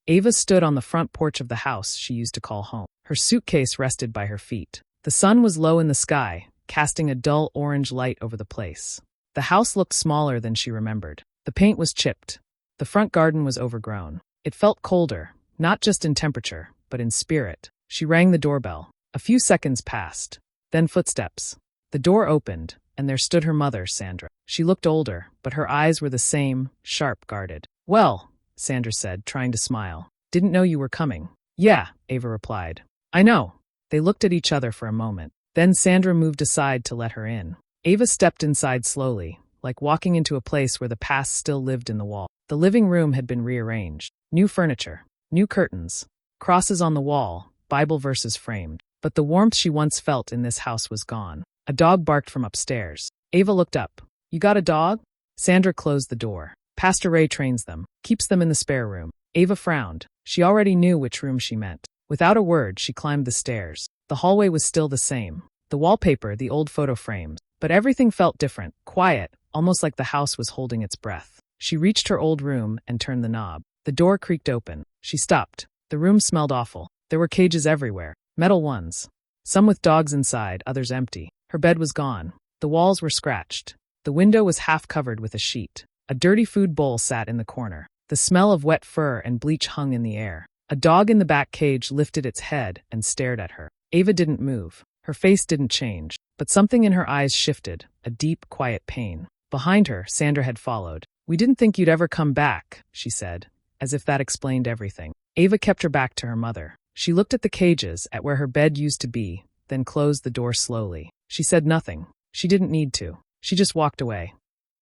Ava stood on the front porch of the house she used to call home. Her suitcase rested by her feet. The sun was low in the sky, casting a dull orange light over the place. The house looked smaller than she remembered. The paint was chipped. The front garden was overgrown. It felt colder, not just in temperature, but in spirit. She rang the doorbell. A few seconds passed. Then footsteps. The door opened, and there stood her mother, Sandra. She looked older, but her eyes were the same, sharp, guarded. "Well," Sandra said, trying to smile. "Didn't know you were coming." "Yeah," Ava replied. "I know." They looked at each other for a moment. Then Sandra moved aside to let her in. Ava stepped inside slowly, like walking into a place where the past still lived in the wall. The living room had been rearranged. New furniture, new curtains, crosses on the wall, Bible verses framed. But the warmth she once felt in this house was gone. A dog barked from upstairs. Ava looked up. "You got a dog?" Sandra closed the door. "Pastor Ray trains them, keeps them in the spare room." Ava frowned. She already knew which room she meant. Without a word, she climbed the stairs. The hallway was still the same. The wallpaper, the old photo frames. But everything felt different, quiet, almost like the house was holding its breath. She reached her old room and turned the knob. The door creaked open. She stopped. The room smelled awful. There were cages everywhere. Metal ones. Some with dogs inside, others empty. Her bed was gone. The walls were scratched. The window was half covered with a sheet. A dirty food bowl sat in the corner. The smell of wet fur and bleach hung in the air. A dog in the back cage lifted its head and stared at her. Ava didn't move. Her face didn't change. But something in her eyes shifted, a deep, quiet pain. Behind her, Sandra had followed. "We didn't think you'd ever come back," she said, as if that explained everything. Ava kept her back to her mother. She looked at the cages, at where her bed used to be, then closed the door slowly. She said nothing. She didn't need to. She just walked away.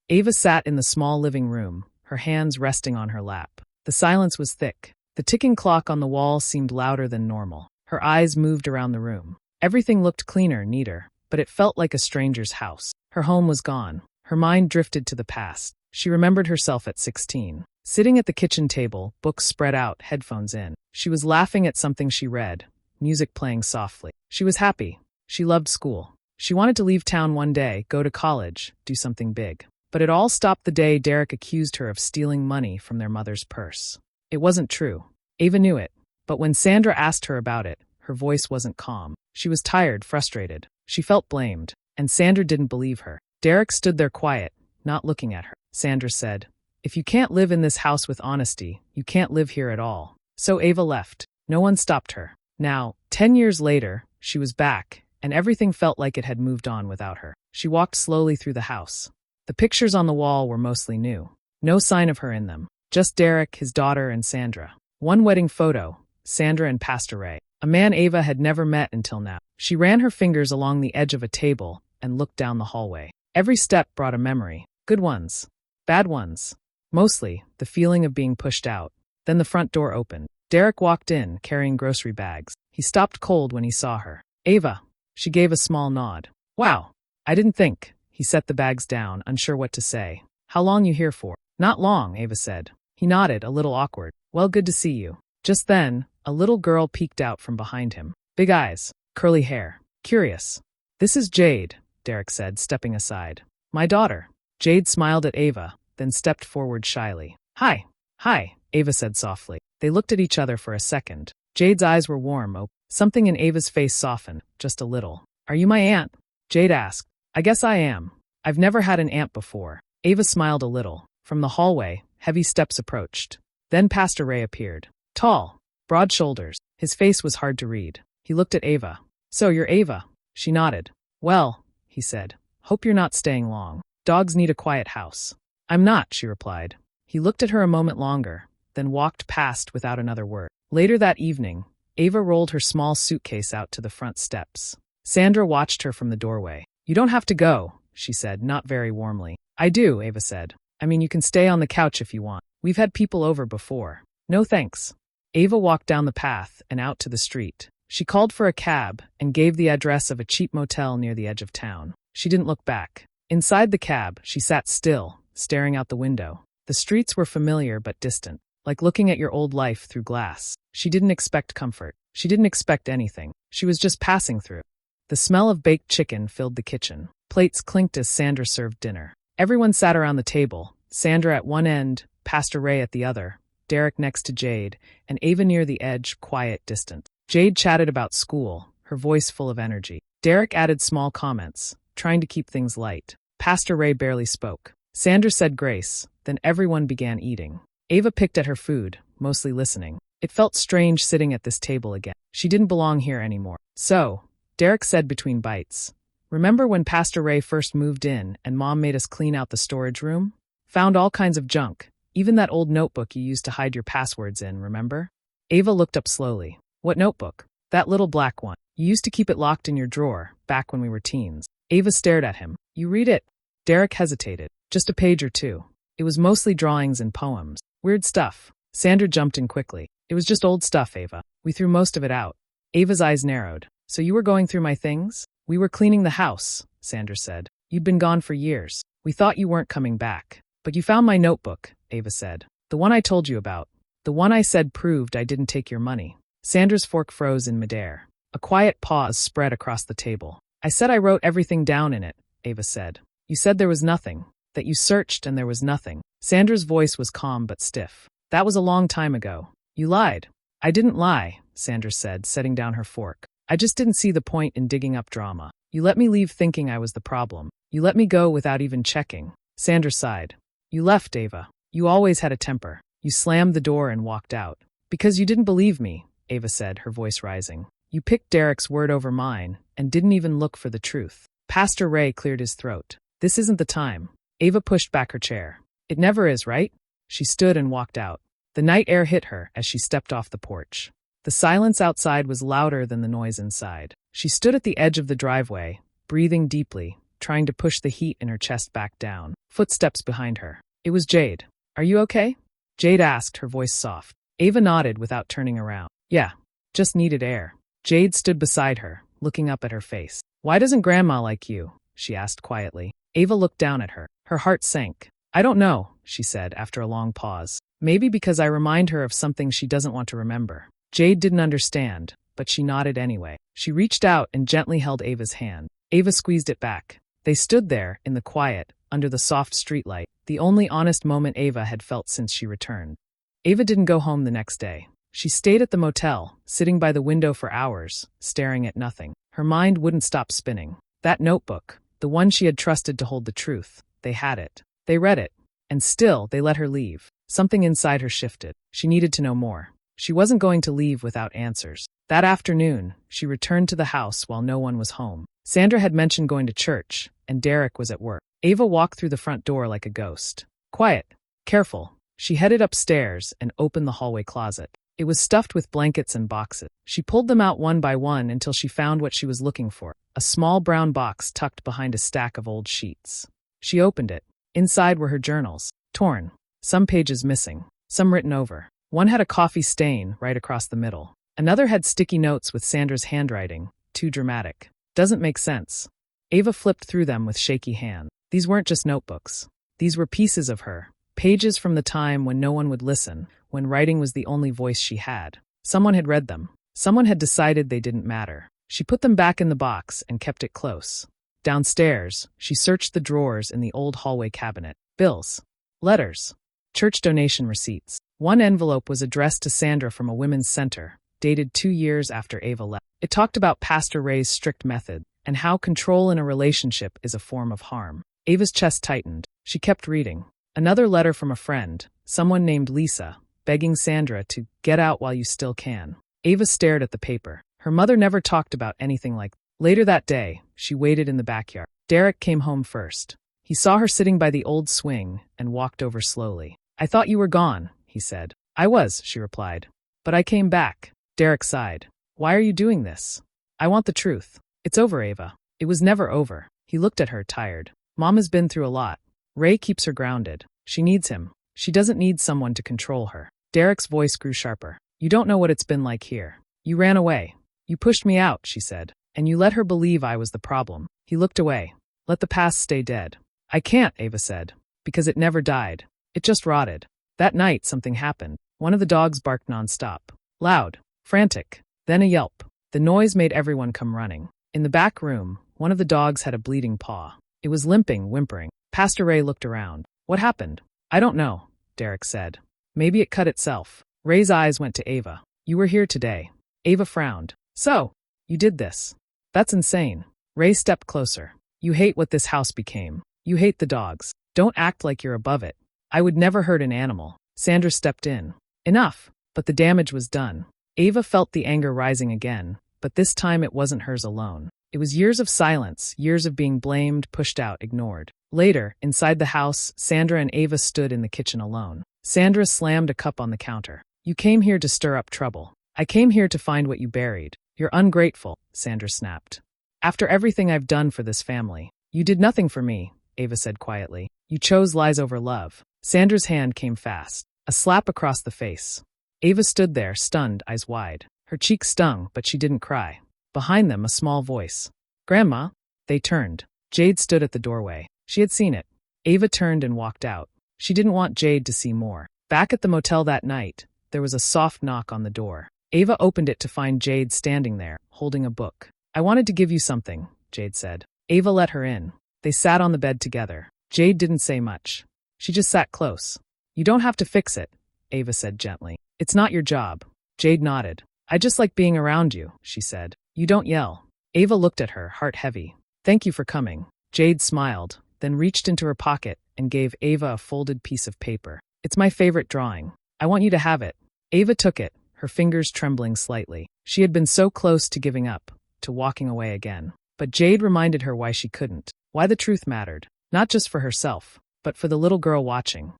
Ava sat in the small living room, her hands resting on her lap. The silence was thick. The ticking clock on the wall seemed louder than normal. Her eyes moved around the room. Everything looked cleaner, neater, but it felt like a stranger's house. Her home was gone. Her mind drifted to the past. She remembered herself at 16. Sitting at the kitchen table, books spread out, headphones in. She was laughing at something she read, music playing softly. She was happy. She loved school. She wanted to leave town one day, go to college, do something big. But it all stopped the day Derek accused her of stealing money from their mother's purse. It wasn't true. Ava knew it. But when Sandra asked her about it, her voice wasn't calm. She was tired, frustrated. She felt blamed. And Sandra didn't believe her. Derek stood there quiet, not looking at her. Sandra said, "If you can't live in this house with honesty, you can't live here at all." So Ava left. No one stopped her. Now, 10 years later, she was back, and everything felt like it had moved on without her. She walked slowly through the house. The pictures on the wall were mostly new. No sign of her in them. Just Derek, his daughter, and Sandra. One wedding photo, Sandra and Pastor Ray. A man Ava had never met until now. She ran her fingers along the edge of a table and looked down the hallway. Every step brought a memory. Good ones. Bad ones. Mostly, the feeling of being pushed out. Then the front door opened. Derek walked in, carrying grocery bags. He stopped cold when he saw her. "Ava." She gave a small nod. "Wow. I didn't think." He set the bags down, unsure what to say. "How long you here for?" "Not long," Ava said. He nodded, a little awkward. "Well, good to see you." Just then, a little girl peeked out from behind him. Big eyes, curly hair, curious. "This is Jade," Derek said, stepping aside. "My daughter." Jade smiled at Ava, then stepped forward shyly. "Hi." "Hi," Ava said softly. They looked at each other for a second. Jade's eyes were warm. Something in Ava's face softened, just a little. "Are you my aunt?" Jade asked. "I guess I am. I've never had an aunt before." Ava smiled a little. From the hallway, heavy steps approached. Then Pastor Ray appeared. Tall, broad shoulders. His face was hard to read. He looked at Ava. "So you're Ava?" She nodded. "Well," he said, "hope you're not staying long. Dogs need a quiet house." "I'm not," she replied. He looked at her a moment longer, then walked past without another word. Later that evening, Ava rolled her small suitcase out to the front steps. Sandra watched her from the doorway. "You don't have to go," she said, not very warmly. "I do," Ava said. "I mean, you can stay on the couch if you want. We've had people over before." "No thanks." Ava walked down the path and out to the street. She called for a cab and gave the address of a cheap motel near the edge of town. She didn't look back. Inside the cab, she sat still, staring out the window. The streets were familiar but distant, like looking at your old life through glass. She didn't expect comfort. She didn't expect anything. She was just passing through. The smell of baked chicken filled the kitchen. Plates clinked as Sandra served dinner. Everyone sat around the table, Sandra at one end, Pastor Ray at the other, Derek next to Jade, and Ava near the edge, quiet, distant. Jade chatted about school, her voice full of energy. Derek added small comments, trying to keep things light. Pastor Ray barely spoke. Sandra said grace, then everyone began eating. Ava picked at her food, mostly listening. It felt strange sitting at this table again. She didn't belong here anymore. So, Derek said between bites, remember when Pastor Ray first moved in and Mom made us clean out the storage room? Found all kinds of junk, even that old notebook you used to hide your passwords in, remember? Ava looked up slowly. What notebook? That little black one. You used to keep it locked in your drawer, back when we were teens. Ava stared at him. You read it? Derek hesitated. Just a page or two. It was mostly drawings and poems. Weird stuff. Sandra jumped in quickly. It was just old stuff, Ava. We threw most of it out. Ava's eyes narrowed. So you were going through my things? We were cleaning the house, Sandra said. You'd been gone for years. We thought you weren't coming back. But you found my notebook, Ava said. The one I told you about. The one I said proved I didn't take your money. Sandra's fork froze in midair. A quiet pause spread across the table. I said I wrote everything down in it, Ava said. You said there was nothing. That you searched and there was nothing. Sandra's voice was calm but stiff. That was a long time ago. You lied. I didn't lie, Sandra said, setting down her fork. I just didn't see the point in digging up drama. You let me leave thinking I was the problem. You let me go without even checking. Sandra sighed. You left, Ava. You always had a temper. You slammed the door and walked out. Because you didn't believe me, Ava said, her voice rising. You picked Derek's word over mine and didn't even look for the truth. Pastor Ray cleared his throat. This isn't the time. Ava pushed back her chair. It never is, right? She stood and walked out. The night air hit her as she stepped off the porch. The silence outside was louder than the noise inside. She stood at the edge of the driveway, breathing deeply, trying to push the heat in her chest back down. Footsteps behind her. It was Jade. Are you okay? Jade asked, her voice soft. Ava nodded without turning around. Yeah, just needed air. Jade stood beside her, looking up at her face. Why doesn't Grandma like you? She asked quietly. Ava looked down at her. Her heart sank. I don't know, she said after a long pause. Maybe because I remind her of something she doesn't want to remember. Jade didn't understand, but she nodded anyway. She reached out and gently held Ava's hand. Ava squeezed it back. They stood there, in the quiet, under the soft streetlight, the only honest moment Ava had felt since she returned. Ava didn't go home the next day. She stayed at the motel, sitting by the window for hours, staring at nothing. Her mind wouldn't stop spinning. That notebook, the one she had trusted to hold the truth, they had it. They read it. And still, they let her leave. Something inside her shifted. She needed to know more. She wasn't going to leave without answers. That afternoon, she returned to the house while no one was home. Sandra had mentioned going to church, and Derek was at work. Ava walked through the front door like a ghost. Quiet. Careful. She headed upstairs and opened the hallway closet. It was stuffed with blankets and boxes. She pulled them out one by one until she found what she was looking for, a small brown box tucked behind a stack of old sheets. She opened it. Inside were her journals, torn, some pages missing, some written over. One had a coffee stain right across the middle. Another had sticky notes with Sandra's handwriting, too dramatic. Doesn't make sense. Ava flipped through them with shaky hand. These weren't just notebooks. These were pieces of her, pages from the time when no one would listen, when writing was the only voice she had. Someone had read them. Someone had decided they didn't matter. She put them back in the box and kept it close. Downstairs, she searched the drawers in the old hallway cabinet. Bills. Letters. Church donation receipts. One envelope was addressed to Sandra from a women's center, dated 2 years after Ava left. It talked about Pastor Ray's strict method and how control in a relationship is a form of harm. Ava's chest tightened. She kept reading. Another letter from a friend, someone named Lisa, begging Sandra to get out while you still can. Ava stared at the paper. Her mother never talked about anything like that. Later that day, she waited in the backyard. Derek came home first. He saw her sitting by the old swing and walked over slowly. I thought you were gone, he said. I was, she replied. But I came back. Derek sighed. Why are you doing this? I want the truth. It's over, Ava. It was never over. He looked at her, tired. Mom has been through a lot. Ray keeps her grounded. She needs him. She doesn't need someone to control her. Derek's voice grew sharper. You don't know what it's been like here. You ran away. You pushed me out, she said. And you let her believe I was the problem. He looked away. Let the past stay dead. I can't, Ava said. Because it never died. It just rotted. That night, something happened. One of the dogs barked nonstop. Loud. Frantic. Then a yelp. The noise made everyone come running. In the back room, one of the dogs had a bleeding paw. It was limping, whimpering. Pastor Ray looked around. What happened? I don't know, Derek said. Maybe it cut itself. Ray's eyes went to Ava. You were here today. Ava frowned. So, you did this. That's insane. Ray stepped closer. You hate what this house became. You hate the dogs. Don't act like you're above it. I would never hurt an animal. Sandra stepped in. Enough. But the damage was done. Ava felt the anger rising again, but this time it wasn't hers alone. It was years of silence, years of being blamed, pushed out, ignored. Later, inside the house, Sandra and Ava stood in the kitchen alone. Sandra slammed a cup on the counter. You came here to stir up trouble. I came here to find what you buried. You're ungrateful, Sandra snapped. After everything I've done for this family. You did nothing for me, Ava said quietly. You chose lies over love. Sandra's hand came fast. A slap across the face. Ava stood there, stunned, eyes wide. Her cheeks stung, but she didn't cry. Behind them, a small voice. Grandma? They turned. Jade stood at the doorway. She had seen it. Ava turned and walked out. She didn't want Jade to see more. Back at the motel that night, there was a soft knock on the door. Ava opened it to find Jade standing there, holding a book. I wanted to give you something, Jade said. Ava let her in. They sat on the bed together. Jade didn't say much. She just sat close. You don't have to fix it, Ava said gently. It's not your job. Jade nodded. I just like being around you, she said. You don't yell. Ava looked at her, heart heavy. Thank you for coming. Jade smiled, then reached into her pocket and gave Ava a folded piece of paper. It's my favorite drawing. I want you to have it. Ava took it, her fingers trembling slightly. She had been so close to giving up, to walking away again. But Jade reminded her why she couldn't, why the truth mattered, not just for herself, but for the little girl watching.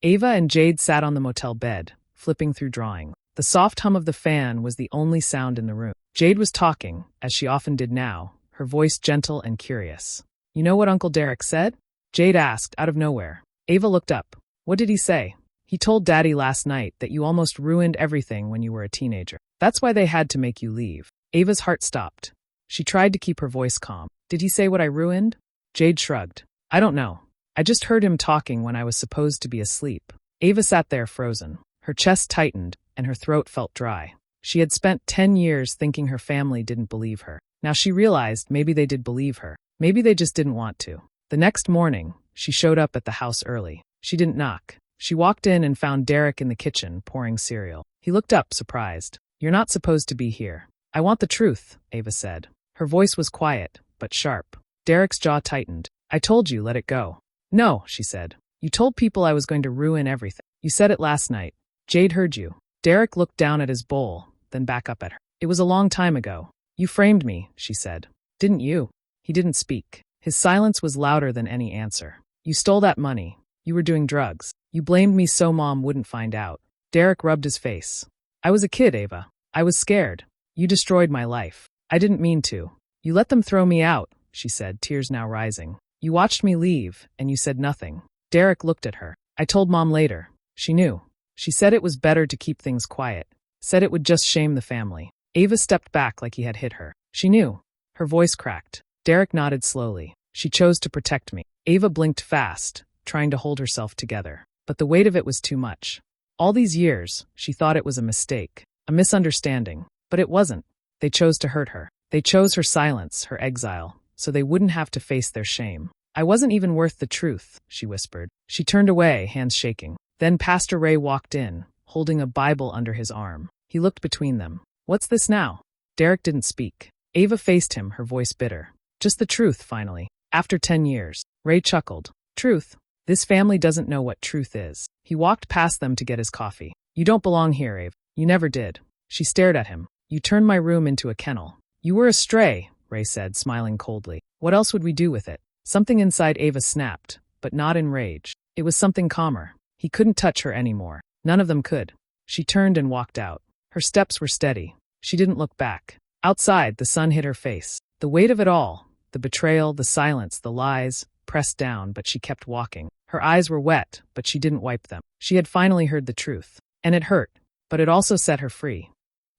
Ava and Jade sat on the motel bed, flipping through drawings. The soft hum of the fan was the only sound in the room. Jade was talking, as she often did now, her voice gentle and curious. You know what Uncle Derek said? Jade asked, out of nowhere. Ava looked up. What did he say? He told Daddy last night that you almost ruined everything when you were a teenager. That's why they had to make you leave. Ava's heart stopped. She tried to keep her voice calm. Did he say what I ruined? Jade shrugged. I don't know. I just heard him talking when I was supposed to be asleep. Ava sat there frozen. Her chest tightened, and her throat felt dry. She had spent 10 years thinking her family didn't believe her. Now she realized maybe they did believe her. Maybe they just didn't want to. The next morning, she showed up at the house early. She didn't knock. She walked in and found Derek in the kitchen, pouring cereal. He looked up, surprised. You're not supposed to be here. I want the truth, Ava said. Her voice was quiet, but sharp. Derek's jaw tightened. I told you, let it go. No, she said. You told people I was going to ruin everything. You said it last night. Jade heard you. Derek looked down at his bowl, then back up at her. It was a long time ago. You framed me, she said. Didn't you? He didn't speak. His silence was louder than any answer. You stole that money. You were doing drugs. You blamed me so Mom wouldn't find out. Derek rubbed his face. I was a kid, Ava. I was scared. You destroyed my life. I didn't mean to. You let them throw me out, she said, tears now rising. You watched me leave, and you said nothing. Derek looked at her. I told Mom later. She knew. She said it was better to keep things quiet. Said it would just shame the family. Ava stepped back like he had hit her. She knew. Her voice cracked. Derek nodded slowly. She chose to protect me. Ava blinked fast, trying to hold herself together. But the weight of it was too much. All these years, she thought it was a mistake, a misunderstanding. But it wasn't. They chose to hurt her. They chose her silence, her exile, so they wouldn't have to face their shame. I wasn't even worth the truth, she whispered. She turned away, hands shaking. Then Pastor Ray walked in, holding a Bible under his arm. He looked between them. What's this now? Derek didn't speak. Ava faced him, her voice bitter. Just the truth, finally. After 10 years. Ray chuckled. Truth? This family doesn't know what truth is. He walked past them to get his coffee. You don't belong here, Ava. You never did. She stared at him. You turned my room into a kennel. You were a stray, Ray said, smiling coldly. What else would we do with it? Something inside Ava snapped, but not in rage. It was something calmer. He couldn't touch her anymore. None of them could. She turned and walked out. Her steps were steady. She didn't look back. Outside, the sun hit her face. The weight of it all, the betrayal, the silence, the lies, pressed down, but she kept walking. Her eyes were wet, but she didn't wipe them. She had finally heard the truth. And it hurt, but it also set her free.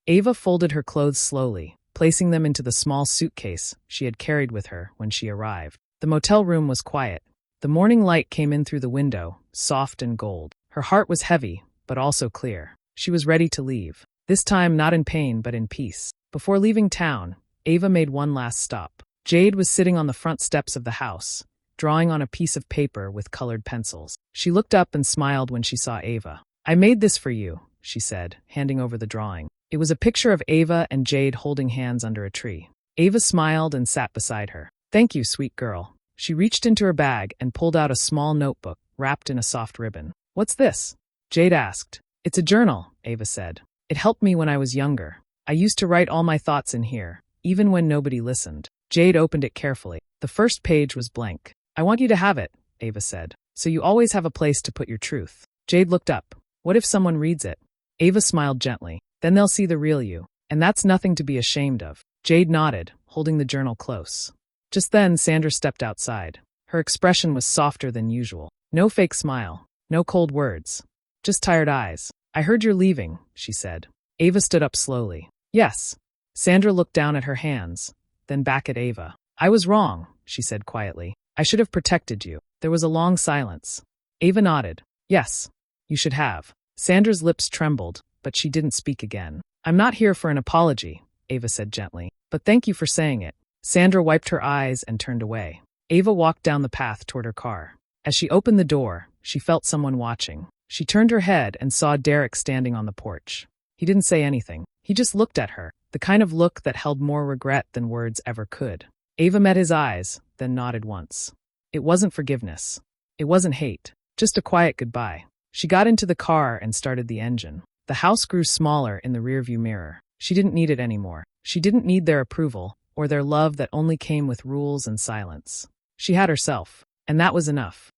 Ava folded her clothes slowly, placing them into the small suitcase she had carried with her when she arrived. The motel room was quiet. The morning light came in through the window, soft and gold. Her heart was heavy, but also clear. She was ready to leave. This time not in pain, but in peace. Before leaving town, Ava made one last stop. Jade was sitting on the front steps of the house, drawing on a piece of paper with colored pencils. She looked up and smiled when she saw Ava. I made this for you, she said, handing over the drawing. It was a picture of Ava and Jade holding hands under a tree. Ava smiled and sat beside her. Thank you, sweet girl. She reached into her bag and pulled out a small notebook wrapped in a soft ribbon. What's this? Jade asked. It's a journal, Ava said. It helped me when I was younger. I used to write all my thoughts in here, even when nobody listened. Jade opened it carefully. The first page was blank. I want you to have it, Ava said, so you always have a place to put your truth. Jade looked up. What if someone reads it? Ava smiled gently. Then they'll see the real you. And that's nothing to be ashamed of. Jade nodded, holding the journal close. Just then, Sandra stepped outside. Her expression was softer than usual. No fake smile. No cold words. Just tired eyes. I heard you're leaving, she said. Ava stood up slowly. Yes. Sandra looked down at her hands, then back at Ava. I was wrong, she said quietly. I should have protected you. There was a long silence. Ava nodded. Yes, you should have. Sandra's lips trembled, but she didn't speak again. I'm not here for an apology, Ava said gently, but thank you for saying it. Sandra wiped her eyes and turned away. Ava walked down the path toward her car. As she opened the door, she felt someone watching. She turned her head and saw Derek standing on the porch. He didn't say anything. He just looked at her, the kind of look that held more regret than words ever could. Ava met his eyes, then nodded once. It wasn't forgiveness. It wasn't hate. Just a quiet goodbye. She got into the car and started the engine. The house grew smaller in the rearview mirror. She didn't need it anymore. She didn't need their approval, or their love that only came with rules and silence. She had herself, and that was enough.